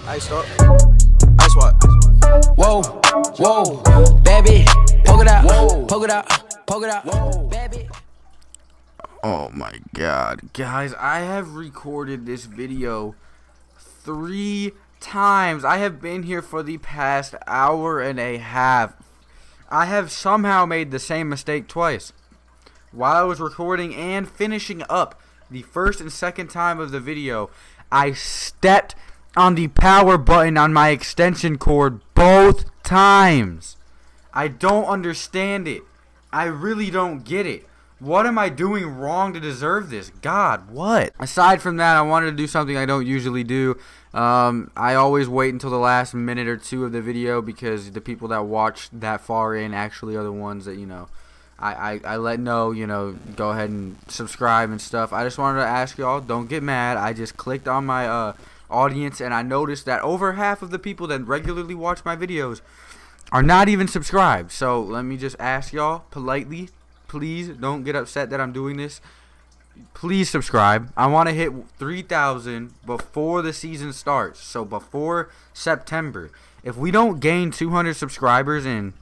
Ice stop. Ice what? Whoa, whoa, baby, poke it out, poke it out, poke it out, baby. Oh my god, guys, I have recorded this video 3 times. I have been here for the past hour and a half. I have somehow made the same mistake twice. While I was recording and finishing up the first and second time of the video, I stepped on the power button on my extension cord both times. I don't understand it. I really don't get it. What am I doing wrong to deserve this? God, what? Aside from that, I wanted to do something I don't usually do. I always wait until the last minute or two of the video because the people that watch that far in actually are the ones that, you know, I let know, you know, go ahead and subscribe and stuff. I just wanted to ask y'all, don't get mad. I just clicked on my audience and I noticed that over half of the people that regularly watch my videos are not even subscribed. So let me just ask y'all politely, please don't get upset that I'm doing this. Please subscribe. I want to hit 3,000 before the season starts, so before September. If we don't gain 200 subscribers in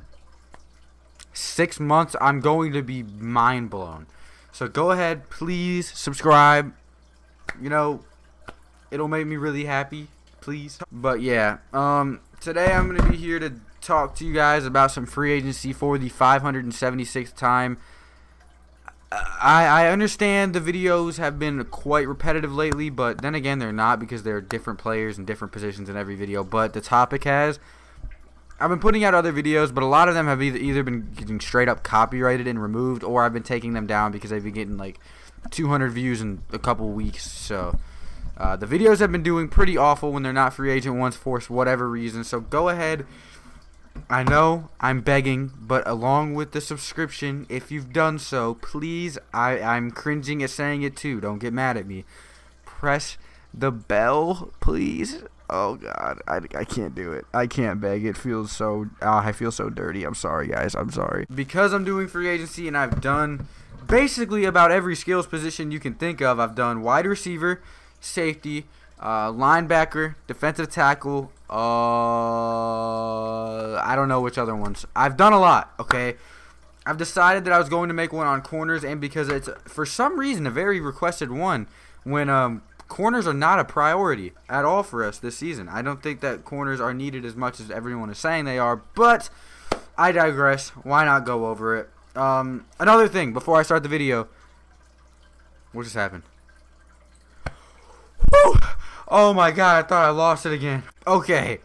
6 months, I'm going to be mind blown. So go ahead, please subscribe. You know, it'll make me really happy, please. But yeah, today I'm going to be here to talk to you guys about some free agency for the 576th time. I understand the videos have been quite repetitive lately, but then again they're not because there are different players and different positions in every video. But the topic has. I've been putting out other videos, but a lot of them have either been getting straight up copyrighted and removed, or I've been taking them down because they've been getting like 200 views in a couple weeks. So the videos have been doing pretty awful when they're not free agent ones for whatever reason. So go ahead. I know I'm begging, but along with the subscription, if you've done so, please, I'm cringing at saying it too, don't get mad at me, press the bell, please. Oh god, I can't do it. I can't beg. It feels so, I feel so dirty. I'm sorry, guys. I'm sorry. Because I'm doing free agency and I've done basically about every skills position you can think of. I've done wide receiver, safety, linebacker, defensive tackle, I don't know which other ones. I've done a lot, okay? I've decided that I was going to make one on corners, and because it's, for some reason, a very requested one, when corners are not a priority at all for us this season. I don't think that corners are needed as much as everyone is saying they are, but I digress. Why not go over it? Another thing, before I start the video, what just happened? Whew! Oh my god, I thought I lost it again. Okay.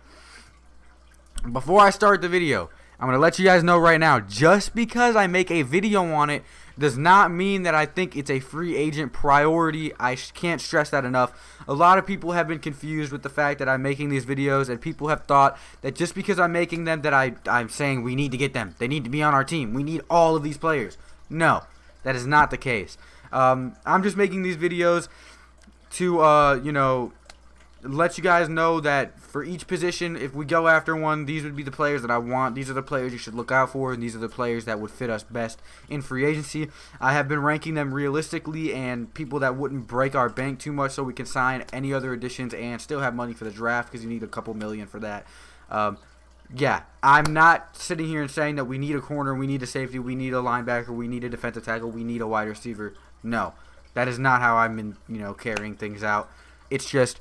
Before I start the video, I'm going to let you guys know right now, just because I make a video on it does not mean that I think it's a free agent priority. I can't stress that enough. A lot of people have been confused with the fact that I'm making these videos, and people have thought that just because I'm making them that I'm saying we need to get them. They need to be on our team. We need all of these players. No, that is not the case. I'm just making these videos to, you know, let you guys know that for each position, if we go after one, these would be the players that I want. These are the players you should look out for, and these are the players that would fit us best in free agency. I have been ranking them realistically and people that wouldn't break our bank too much so we can sign any other additions and still have money for the draft because you need a couple million for that. Yeah, I'm not sitting here and saying that we need a corner, we need a safety, we need a linebacker, we need a defensive tackle, we need a wide receiver. No, that is not how I've been, you know, carrying things out. It's just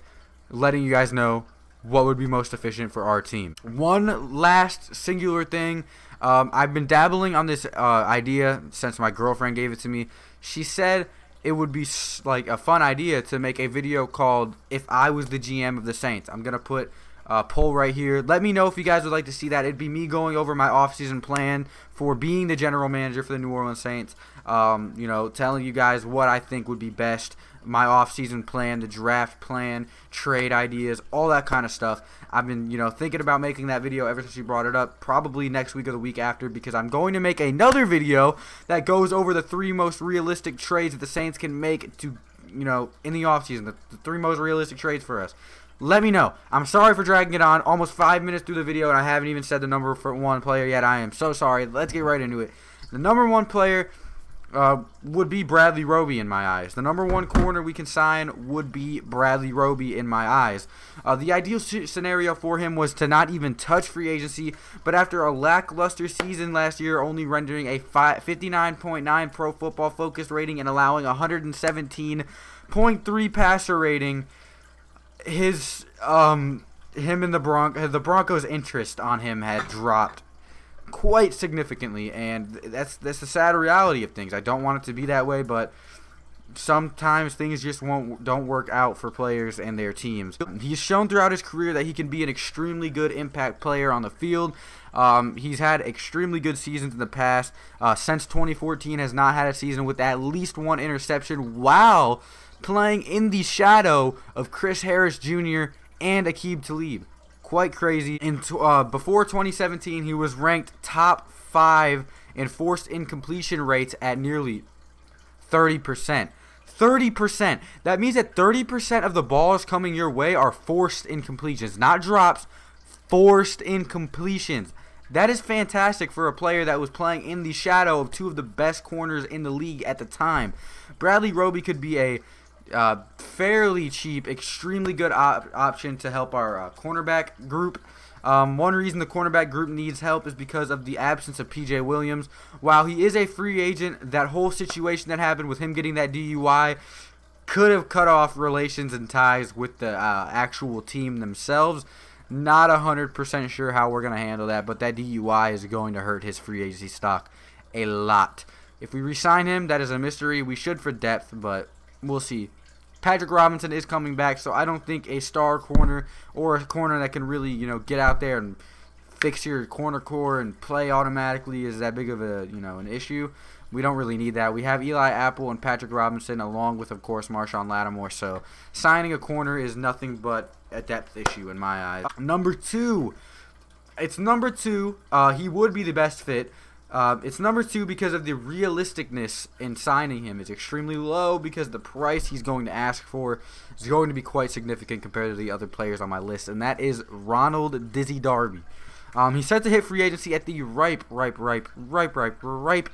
letting you guys know what would be most efficient for our team. One last singular thing. I've been dabbling on this idea since my girlfriend gave it to me. She said it would be like a fun idea to make a video called If I Was the GM of the Saints. I'm going to put a poll right here. Let me know if you guys would like to see that. It'd be me going over my offseason plan for being the general manager for the New Orleans Saints. You know, telling you guys what I think would be best, my off-season plan, the draft plan, trade ideas, all that kind of stuff. I've been, you know, thinking about making that video ever since you brought it up, probably next week or the week after, because I'm going to make another video that goes over the 3 most realistic trades that the Saints can make to, you know, in the off-season, the 3 most realistic trades for us. Let me know. I'm sorry for dragging it on, almost 5 minutes through the video, and I haven't even said the number for one player yet. I am so sorry. Let's get right into it. The number 1 player would be Bradley Roby in my eyes. The number one corner we can sign would be Bradley Roby in my eyes. The ideal scenario for him was to not even touch free agency, but after a lackluster season last year, only rendering a 59.9 Pro Football Focus rating and allowing 117.3 passer rating, his him and the Broncos' interest on him had dropped quite significantly, and that's the sad reality of things. I don't want it to be that way, but sometimes things just don't work out for players and their teams. He's shown throughout his career that he can be an extremely good impact player on the field. He's had extremely good seasons in the past. Since 2014, has not had a season with at least one interception while playing in the shadow of Chris Harris Jr. and Aqib Talib. Quite crazy. Before 2017, he was ranked top 5 in forced incompletion rates at nearly 30%. 30%. That means that 30% of the balls coming your way are forced incompletions, not drops, forced incompletions. That is fantastic for a player that was playing in the shadow of two of the best corners in the league at the time. Bradley Roby could be a fairly cheap, extremely good option to help our cornerback group. One reason the cornerback group needs help is because of the absence of P.J. Williams. While he is a free agent, that whole situation that happened with him getting that DUI could have cut off relations and ties with the actual team themselves. Not 100% sure how we're going to handle that, but that DUI is going to hurt his free agency stock a lot. If we re-sign him, that is a mystery. We should for depth, but we'll see. Patrick Robinson is coming back, so I don't think a star corner or a corner that can really, get out there and fix your corner core and play automatically is that big of a, an issue. We don't really need that. We have Eli Apple and Patrick Robinson along with, of course, Marshawn Lattimore, so signing a corner is nothing but a depth issue in my eyes. Number 2. It's number 2. He would be the best fit. It's number 2 because of the realisticness in signing him is extremely low because the price he's going to ask for is going to be quite significant compared to the other players on my list, and that is Ronald Dizzy Darby. He's set to hit free agency at the ripe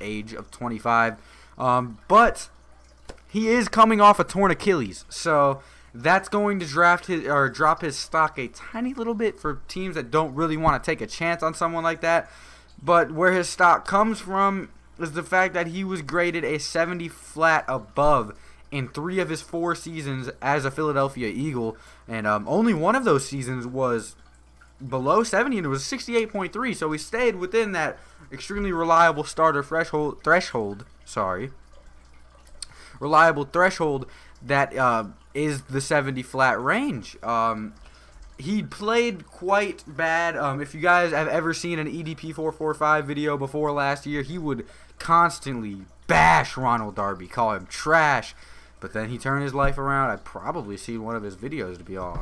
age of 25, but he is coming off a torn Achilles, so that's going to drop his stock a tiny little bit for teams that don't really want to take a chance on someone like that. But where his stock comes from is the fact that he was graded a 70 flat above in 3 of his 4 seasons as a Philadelphia Eagle, and only one of those seasons was below 70, and it was 68.3. So he stayed within that extremely reliable starter threshold. Reliable threshold that is the 70 flat range. He played quite bad. If you guys have ever seen an EDP 445 video before last year, he would constantly bash Ronald Darby, call him trash. But then he turned his life around. I've probably seen one of his videos, to be all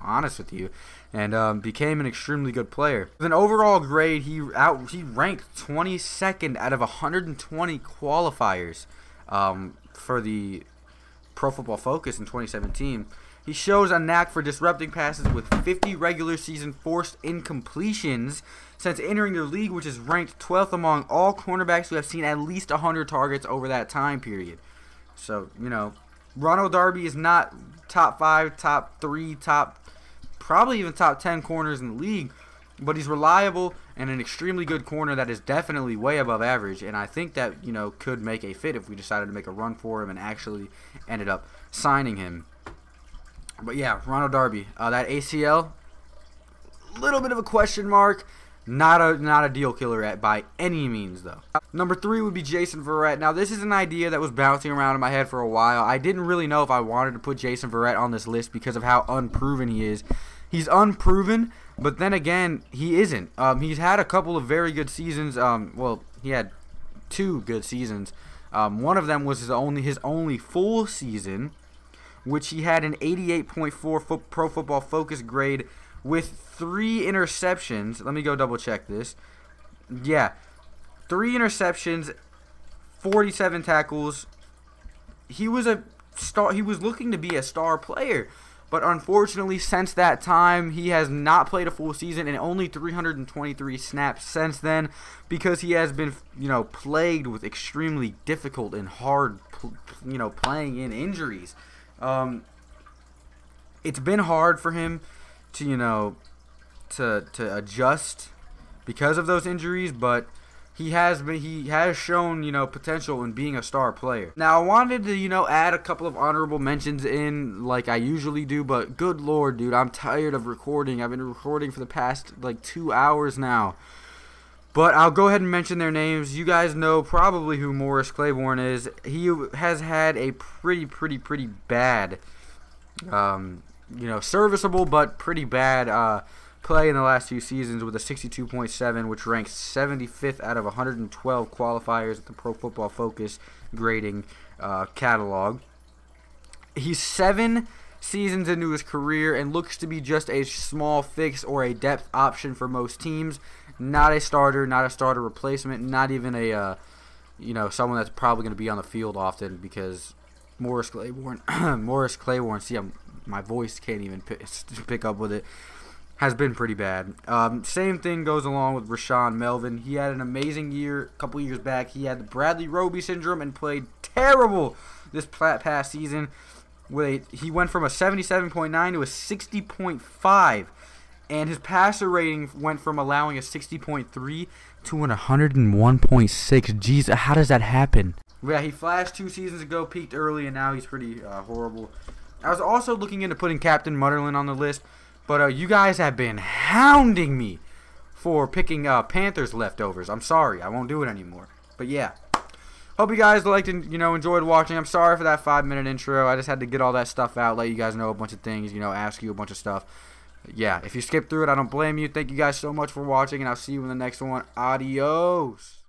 honest with you, and became an extremely good player. With an overall grade, he ranked 22nd out of 120 qualifiers for the Pro Football Focus in 2017. He shows a knack for disrupting passes with 50 regular season forced incompletions since entering the league, which is ranked 12th among all cornerbacks who have seen at least 100 targets over that time period. So, Ronald Darby is not top 5, top 3, probably even top 10 corners in the league, but he's reliable and an extremely good corner that is definitely way above average, and I think that, could make a fit if we decided to make a run for him and actually ended up signing him. But yeah, Ronald Darby, that ACL, little bit of a question mark. Not a deal killer by any means, though. Number 3 would be Jason Verrett. Now, this is an idea that was bouncing around in my head for a while. I didn't really know if I wanted to put Jason Verrett on this list because of how unproven he is. He's unproven, but then again, he isn't. He's had a couple of very good seasons. Well, he had 2 good seasons. One of them was his only full season, which he had an 88.4 Pro Football Focus grade with 3 interceptions. Let me go double check this. Yeah, 3 interceptions, 47 tackles. He was a star. He was looking to be a star player, But unfortunately, since that time, he has not played a full season and only 323 snaps since then, because he has been, plagued with extremely difficult and hard, playing in injuries. It's been hard for him to, to adjust because of those injuries, but he has shown, potential in being a star player. Now, I wanted to, add a couple of honorable mentions in like I usually do, but good lord, dude, I'm tired of recording. I've been recording for the past, 2 hours now. But I'll go ahead and mention their names. You guys know probably who Morris Claiborne is. He has had a pretty bad, serviceable but pretty bad play in the last 2 seasons with a 62.7, which ranks 75th out of 112 qualifiers at the Pro Football Focus grading catalog. He's 7 seasons into his career and looks to be just a small fix or a depth option for most teams. Not a starter, not a starter replacement, not even a someone that's probably going to be on the field often, because Morris Claiborne, see, my voice can't even pick up with it, has been pretty bad. Same thing goes along with Rashaan Melvin. He had an amazing year a couple years back. He had the Bradley Roby syndrome and played terrible this past season. He went from a 77.9 to a 60.5, and his passer rating went from allowing a 60.3 to an 101.6. Jeez, how does that happen? Yeah, he flashed 2 seasons ago, peaked early, and now he's pretty horrible. I was also looking into putting Captain Mutterlin on the list, but you guys have been hounding me for picking Panthers leftovers. I'm sorry, I won't do it anymore. But yeah, hope you guys liked and enjoyed watching. I'm sorry for that 5-minute intro. I just had to get all that stuff out, let you guys know a bunch of things, ask you a bunch of stuff. Yeah, if you skip through it, I don't blame you. Thank you guys so much for watching, and I'll see you in the next one. Adios.